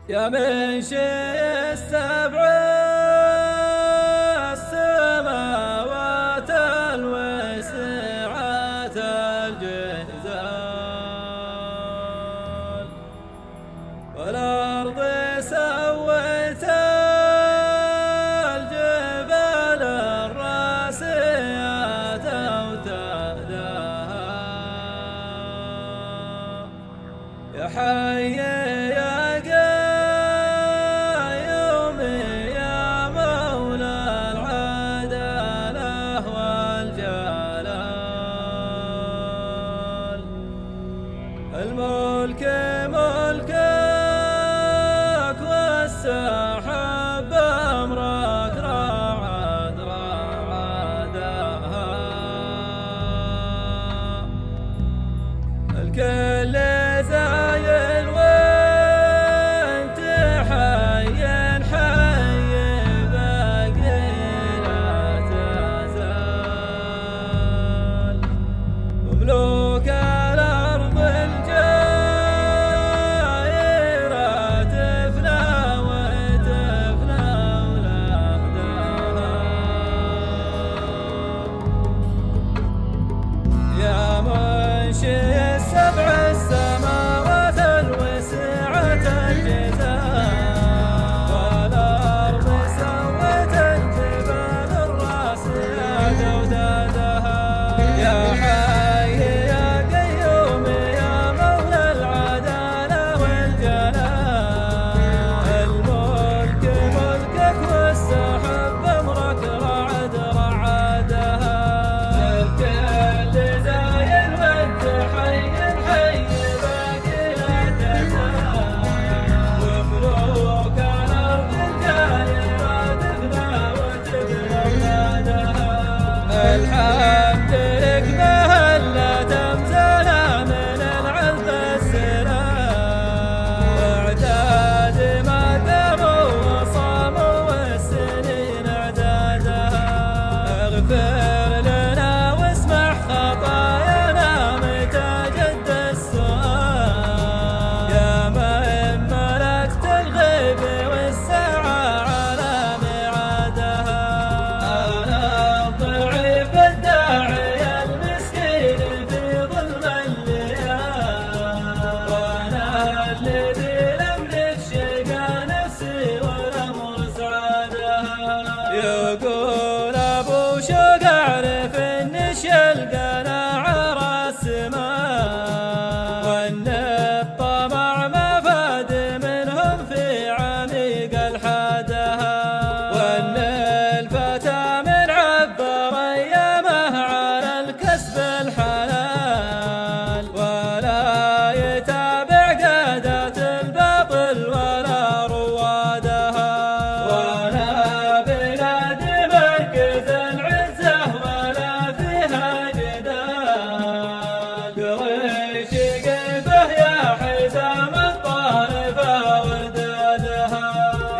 يا منشي السبع السماوات الوسعات الجزال، والأرض سويت الجبال الراسيات أوتادها. يا حي يا قيوم يا مولى العدالة والجلال، الملك ملكك والسحاب أمرك رعد رعدها. الكل زايل وانت حي حي باقي لا تزال. مملوك الأرض الجايرة تفنى وتفنى ولحدها. يا منشي السبع السماوات الوسعة الجزال، والأرض سوت الجبال الراسيات أودادها. يا حي يا قيوم يا مولى العدالة والجلال، الملك ملكك والسحب أمرك رعد رعدها. الكل زاين وانت حي حي باقي لا تزال، وملوك الأرض الجايرة تفنى وتفنى أولادها. الحمد لك مهلت أمثالها من العذب السلام، اعتاد ما داموا وصاموا والسنين اعدادها. اغفر لنا واسمح خطايانا متى جد السؤال، يا من ملكت الغيب والساعة على ميعادها. أنا الضعيف الداعي المسكين في ظلم الليال، وأنا الذي لم نشقى نفسي والأمر سعادها. يقول أبو شوق أعرف إنش القناعة راس السماء، وإن الطمع ما فاد منهم في عميق الحادها، وإن الفتى من عبر أيامه على الكسب الحلال، ولا يتابع قادات الباطل ولا روادها. ولا بلاد مركز العزة ولا فيها جدال، قريش قلبه يا حزام الطائفة ودادها.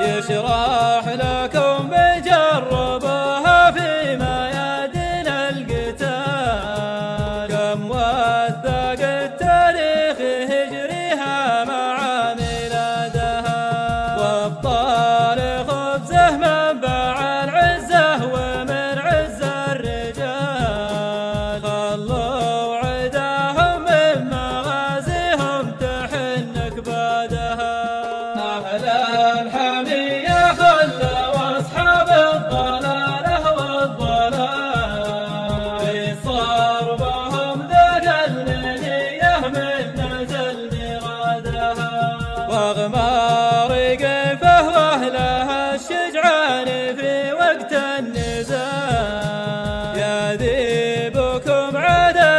يشرح لكم بجربوها في ميادين القتال، كم وثق التاريخ هجريها مع ميلادها. وابطال خبزه منبع العزة ومن عز الرجال، خلوا عداهم من مغازيهم تحن كبادها. أهل الحمية خلوا أصحاب الضلالة والضلال، في صربهم ذاق المنية من نزل مرادها. واغمار قيفه واهلها الشجعان في وقت النزال، يذيبكم عدا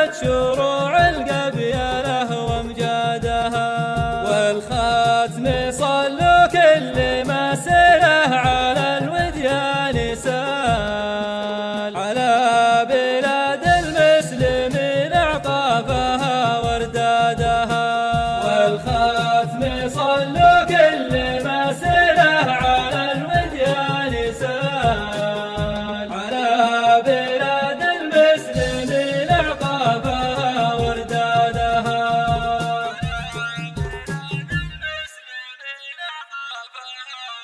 وافاها